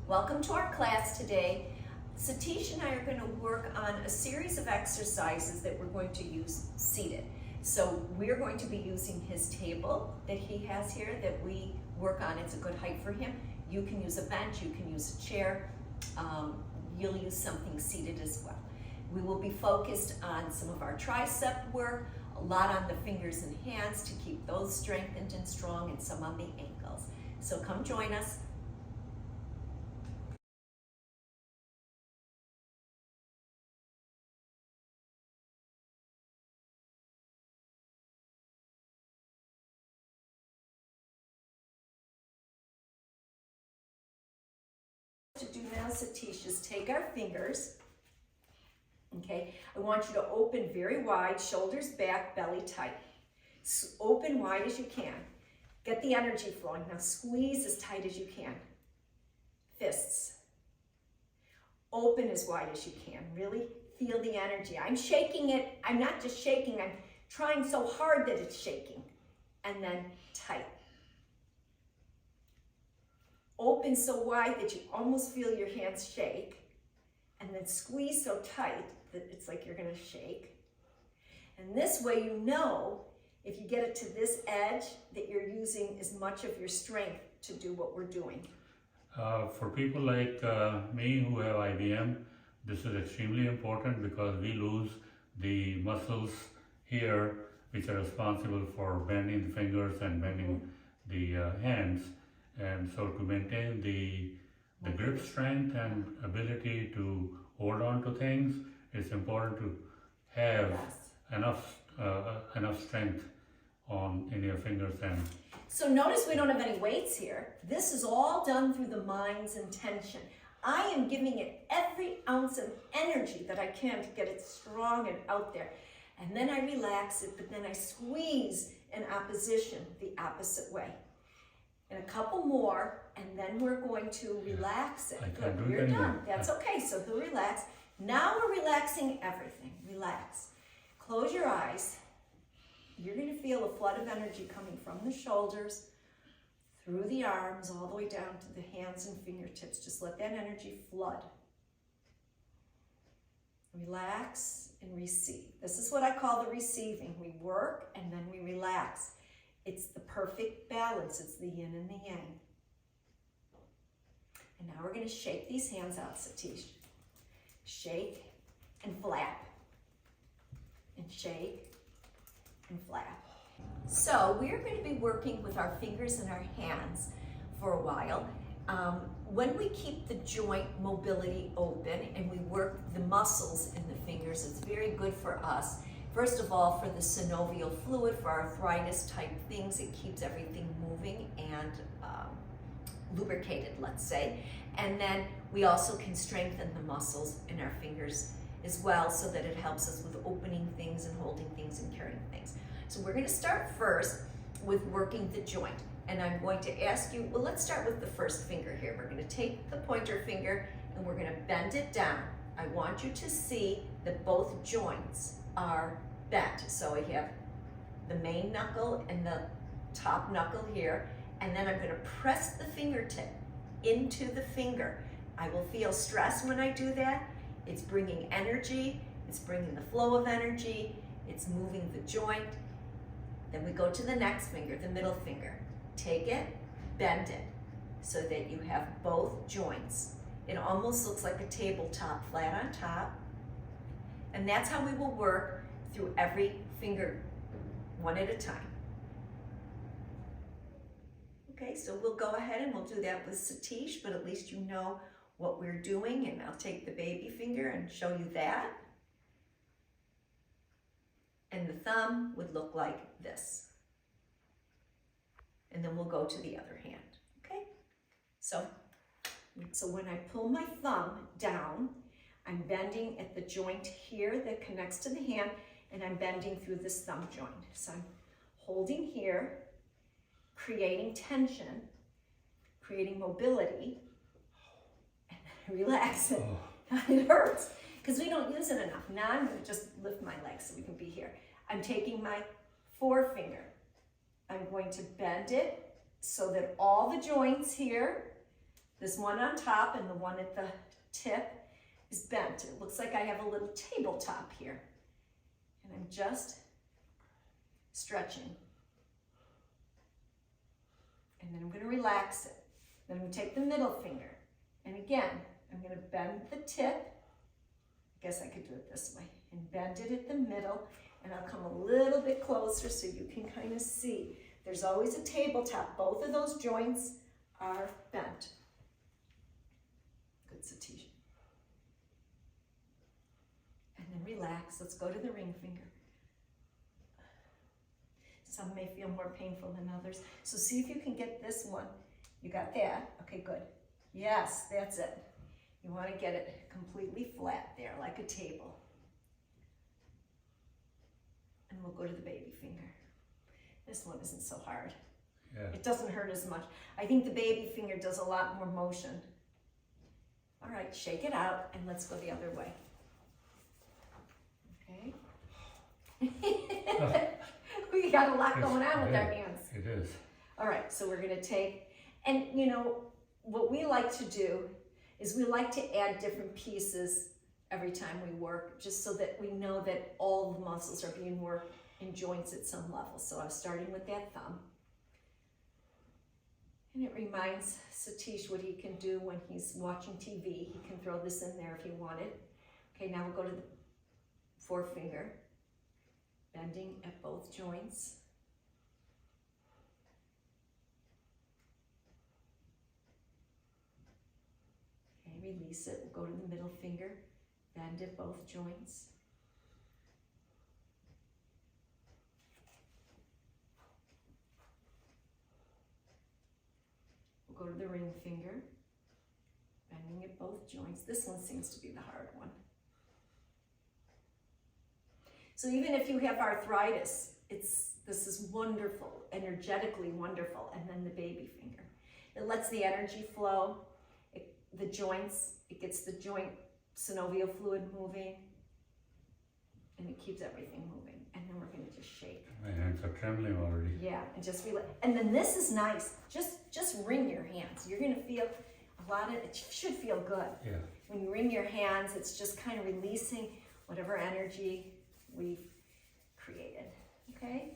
Welcome to our class today. Satish and I are going to work on a series of exercises that we're going to use seated. So we're going to be using his table that he has here that we work on. It's a good height for him. You can use a bench, you can use a chair. You'll use something seated as well. We will be focused on some of our tricep work, a lot on the fingers and hands to keep those strengthened and strong, and some on the ankles. So come join us. To do now, Satish, is take our fingers, okay? I want you to open very wide, shoulders back, belly tight. Open wide as you can. Get the energy flowing. Now squeeze as tight as you can. Fists. Open as wide as you can. Really feel the energy. I'm shaking it. I'm not just shaking. I'm trying so hard that it's shaking. And then tight. Open so wide that you almost feel your hands shake, and then squeeze so tight that it's like you're going to shake. And this way you know, if you get it to this edge, that you're using as much of your strength to do what we're doing. For people like me who have IBM, this is extremely important because we lose the muscles here which are responsible for bending the fingers and bending the hands. And so to maintain the grip strength and ability to hold on to things, it's important to have enough strength in your fingers. And so notice we don't have any weights here. This is all done through the mind's intention. I am giving it every ounce of energy that I can to get it strong and out there. And then I relax it, but then I squeeze in opposition, the opposite way. And a couple more, and then we're going to relax it. You're done. That's okay. So he'll relax. Now we're relaxing everything. Relax. Close your eyes. You're going to feel a flood of energy coming from the shoulders, through the arms, all the way down to the hands and fingertips. Just let that energy flood. Relax and receive. This is what I call the receiving. We work and then we relax. It's the perfect balance. It's the yin and the yang. And now we're going to shake these hands out, Satish. Shake and flap. And shake and flap. So we're going to be working with our fingers and our hands for a while. When we keep the joint mobility open and we work the muscles in the fingers, it's very good for us. First of all, for the synovial fluid, for arthritis type things, it keeps everything moving and lubricated, let's say. And then we also can strengthen the muscles in our fingers as well, so that it helps us with opening things and holding things and carrying things. So we're going to start first with working the joint. And I'm going to ask you, well, let's start with the first finger here. We're going to take the pointer finger and we're going to bend it down. I want you to see that both joints are bent. So we have the main knuckle and the top knuckle here, and then I'm going to press the fingertip into the finger. I will feel stress when I do that. It's bringing energy, it's bringing the flow of energy, it's moving the joint. Then we go to the next finger, the middle finger. Take it, bend it, so that you have both joints. It almost looks like a tabletop, flat on top. And that's how we will work through every finger, one at a time. Okay, so we'll go ahead and we'll do that with Satish, but at least you know what we're doing, and I'll take the baby finger and show you that. And the thumb would look like this. And then we'll go to the other hand, okay? So when I pull my thumb down, I'm bending at the joint here that connects to the hand, and I'm bending through this thumb joint. So I'm holding here, creating tension, creating mobility, and then relax it. It hurts because we don't use it enough. Now I'm going to just lift my legs so we can be here. I'm taking my forefinger. I'm going to bend it so that all the joints here This one on top and the one at the tip is bent. It looks like I have a little tabletop here. And I'm just stretching. And then I'm going to relax it. Then I'm going to take the middle finger. And again, I'm going to bend the tip. I guess I could do it this way. And bend it at the middle. And I'll come a little bit closer so you can kind of see. There's always a tabletop. Both of those joints are bent. Good, Satish. And then relax. Let's go to the ring finger. Some may feel more painful than others. So see if you can get this one. You got that? Okay, good. Yes, that's it. You want to get it completely flat there, like a table. And we'll go to the baby finger. This one isn't so hard. Yeah. It doesn't hurt as much. I think the baby finger does a lot more motion. All right, shake it out and let's go the other way. Okay. We got a lot going on with our hands. It is. All right, so we're gonna take, and you know, what we like to do is we like to add different pieces every time we work, just so that we know that all the muscles are being worked in joints at some level. So I'm starting with that thumb. And it reminds Satish what he can do when he's watching TV. He can throw this in there if he wanted. Okay, now we'll go to the forefinger, bending at both joints. Okay, release it. We'll go to the middle finger, bend at both joints. We'll go to the ring finger, bending at both joints. This one seems to be the hard one. So even if you have arthritis, this is wonderful, energetically wonderful. And then the baby finger. It lets the energy flow, the joints, it gets the joint synovial fluid moving, and it keeps everything moving. And then we're gonna just shake. My hands are trembling already. Yeah, and just relax. And then this is nice. Just wring your hands. You're gonna feel a lot of, it should feel good. Yeah. When you wring your hands, it's just kind of releasing whatever energy we've created, okay?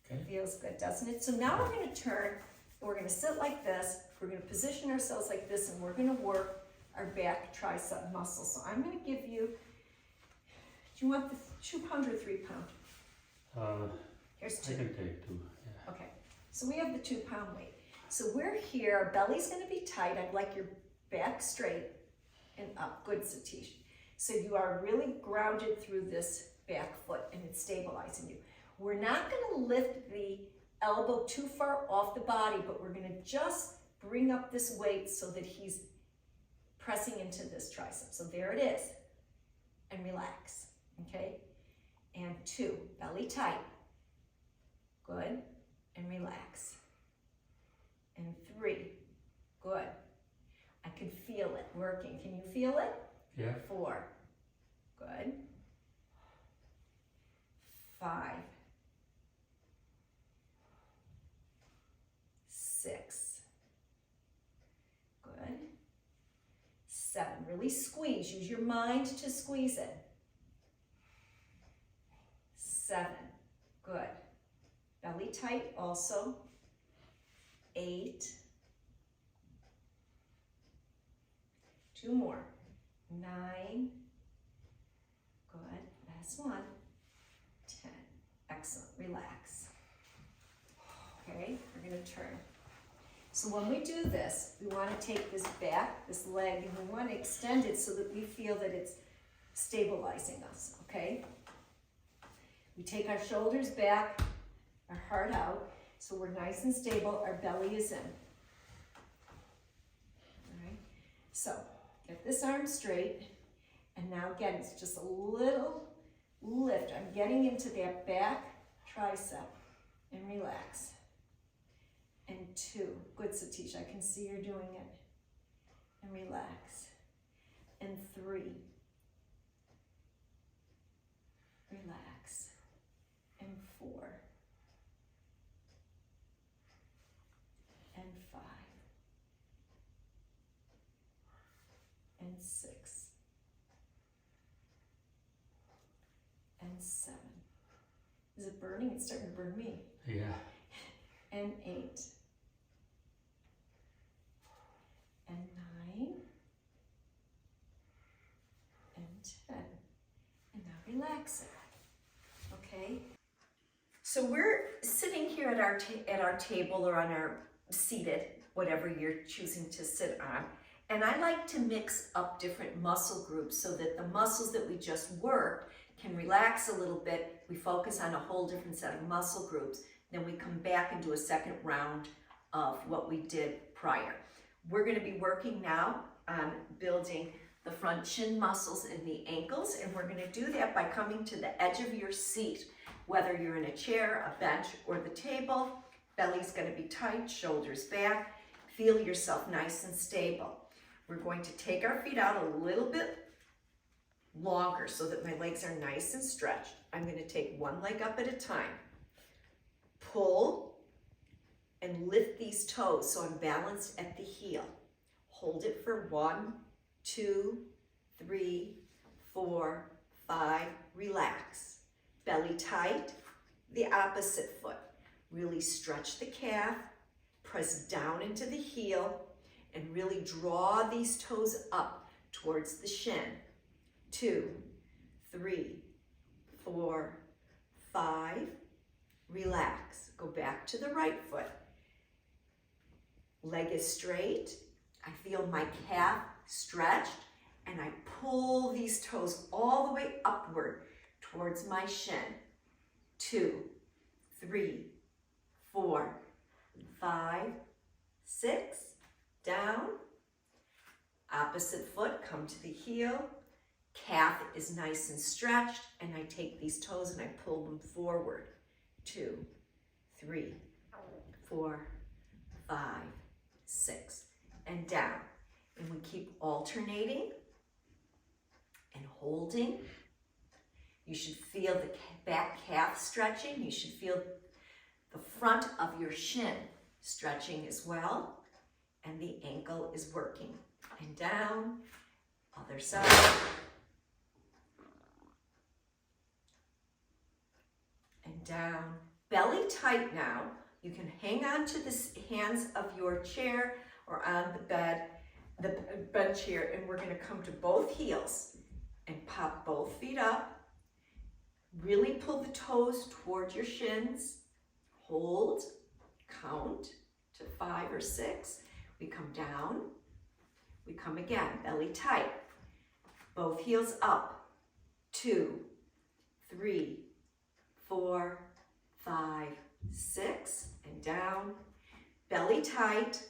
Okay. Feels good, doesn't it? So now we're gonna turn, and we're gonna sit like this, we're gonna position ourselves like this, and we're gonna work our back tricep muscle. So I'm gonna give you, do you want the 2 pound or 3 pound? Here's 2. I can take 2, yeah. Okay, so we have the 2 pound weight. So we're here, our belly's gonna be tight. I'd like your back straight and up. Good, Satish. So you are really grounded through this back foot and it's stabilizing you. We're not gonna lift the elbow too far off the body, but we're gonna just bring up this weight so that he's pressing into this tricep. So there it is. And relax, okay? And 2, belly tight. Good, and relax. And 3, good. I can feel it working. Can you feel it? Yeah. 4, good. 5, 6, good. 7, really squeeze. Use your mind to squeeze it. 7, good. Belly tight also. 8, 2 more. 9, good. Last one. 10. Excellent. Relax. Okay, we're going to turn. So when we do this, we want to take this back, this leg, and we want to extend it so that we feel that it's stabilizing us, okay? We take our shoulders back, our heart out, so we're nice and stable, our belly is in. All right, so get this arm straight, and now again, it's just a little lift. I'm getting into that back tricep, and relax. And 2, good, Satish, I can see you're doing it. And relax. And 3, relax. And 4, and 5, 6 and 7. Is it burning? It's starting to burn me. Yeah. And 8 and 9 and 10. And now relax it. Okay? So we're sitting here at our table or on our seated, whatever you're choosing to sit on. And I like to mix up different muscle groups so that the muscles that we just worked can relax a little bit. We focus on a whole different set of muscle groups. Then we come back and do a second round of what we did prior. We're going to be working now on building the front shin muscles in the ankles, and we're going to do that by coming to the edge of your seat, whether you're in a chair, a bench, or the table. Belly's going to be tight, shoulders back. Feel yourself nice and stable. We're going to take our feet out a little bit longer so that my legs are nice and stretched. I'm going to take one leg up at a time. Pull and lift these toes so I'm balanced at the heel. Hold it for 1, 2, 3, 4, 5. Relax. Belly tight. The opposite foot. Really stretch the calf. Press down into the heel and really draw these toes up towards the shin. 2, 3, 4, 5. Relax. Go back to the right foot. Leg is straight. I feel my calf stretched and I pull these toes all the way upward towards my shin. 2, 3, 4, 5, 6. Down. Opposite foot, come to the heel. Calf is nice and stretched, and I take these toes and I pull them forward. 2, 3, 4, 5, 6, and down. And we keep alternating and holding. You should feel the back calf stretching. You should feel the front of your shin stretching as well. And the ankle is working. And down, other side. And down. Belly tight now. You can hang on to the hands of your chair or on the bed chair, and we're going to come to both heels and pop both feet up. Really pull the toes towards your shins. Hold. Count to 5 or 6. We come down. We come again. Belly tight. Both heels up. 2, 3, 4, 5, 6, and down. Belly tight.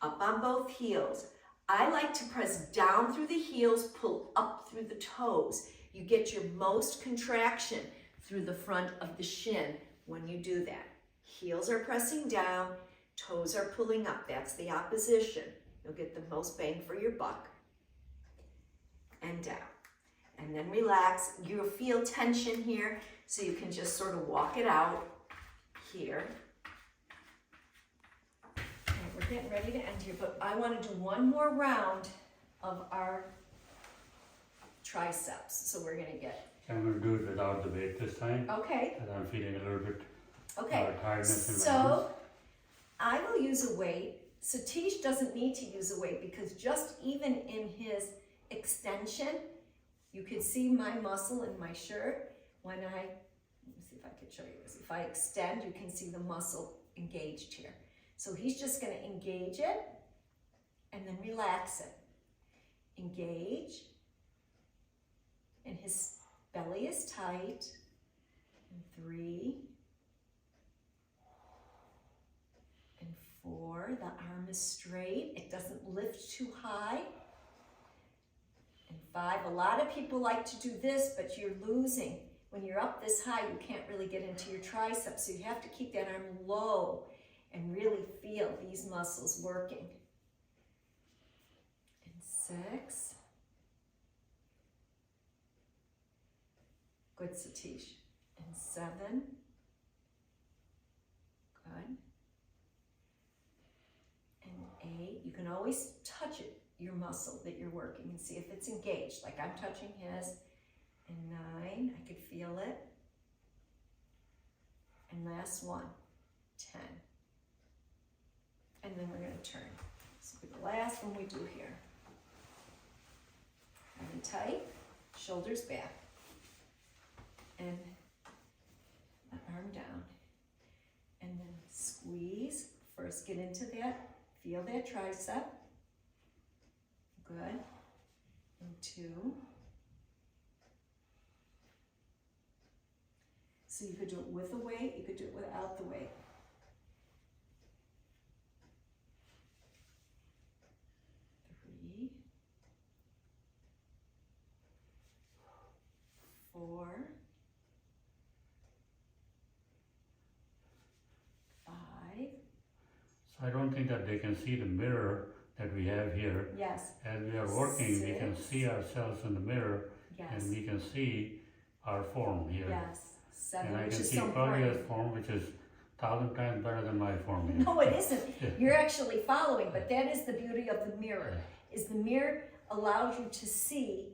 Up on both heels. I like to press down through the heels, pull up through the toes. You get your most contraction through the front of the shin when you do that. Heels are pressing down, toes are pulling up. That's the opposition. You'll get the most bang for your buck. And down. And then relax. You'll feel tension here, so you can just sort of walk it out here. And we're getting ready to end here, but I want to do one more round of our triceps. So we're going to get... I'm going to do it without the weight this time. Okay. Because I'm feeling a little bit tiredness in my So hands. I will use a weight. Satish doesn't need to use a weight because just even in his extension, you can see my muscle in my shirt. When let me see if I can show you this. If I extend, you can see the muscle engaged here. So he's just going to engage it and then relax it. Engage. And his belly is tight. And 3. And 4. The arm is straight. It doesn't lift too high. And 5. A lot of people like to do this, but you're losing. When you're up this high, you can't really get into your triceps. So you have to keep that arm low and really feel these muscles working. And 6. Good, Satish. And 7. Good. And 8. You can always touch it, your muscle that you're working and see if it's engaged. Like I'm touching his, and 9, I could feel it. And last one, 10. And then we're gonna turn. This will be the last one we do here. Really tight, shoulders back. And the arm down. And then squeeze. First get into that, feel that tricep. Good. And 2. So you could do it with the weight, you could do it without the weight. 3, 4, 5. So I don't think that they can see the mirror that we have here. Yes. As we are working, we can 6. see ourselves in the mirror, Yes. and we can see our form here. Yes. 7, And I which can is see so Claudia's important. form, which is 1,000 times better than my form here. No, it isn't. Yeah. You're actually following, but that is the beauty of the mirror. Is the mirror allows you to see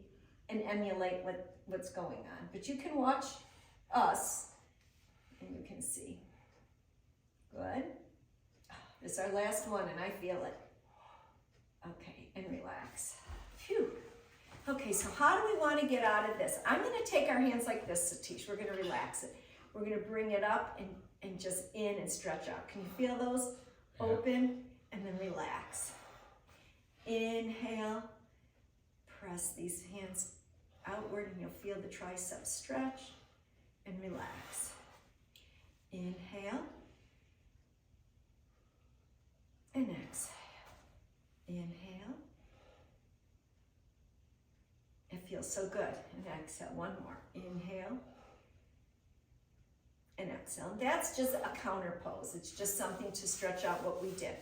and emulate what's going on. But you can watch us and you can see. Good. This is our last one and I feel it. Okay, and relax. Phew. Okay, so how do we want to get out of this? I'm going to take our hands like this, Satish. We're going to relax it. We're going to bring it up and just in and stretch out. Can you feel those? Yeah. Open and then relax. Inhale. Press these hands outward and you'll feel the triceps stretch and relax. Inhale. And exhale. Inhale. It feels so good. And exhale, one more. Inhale. And exhale. And that's just a counter pose. It's just something to stretch out what we did.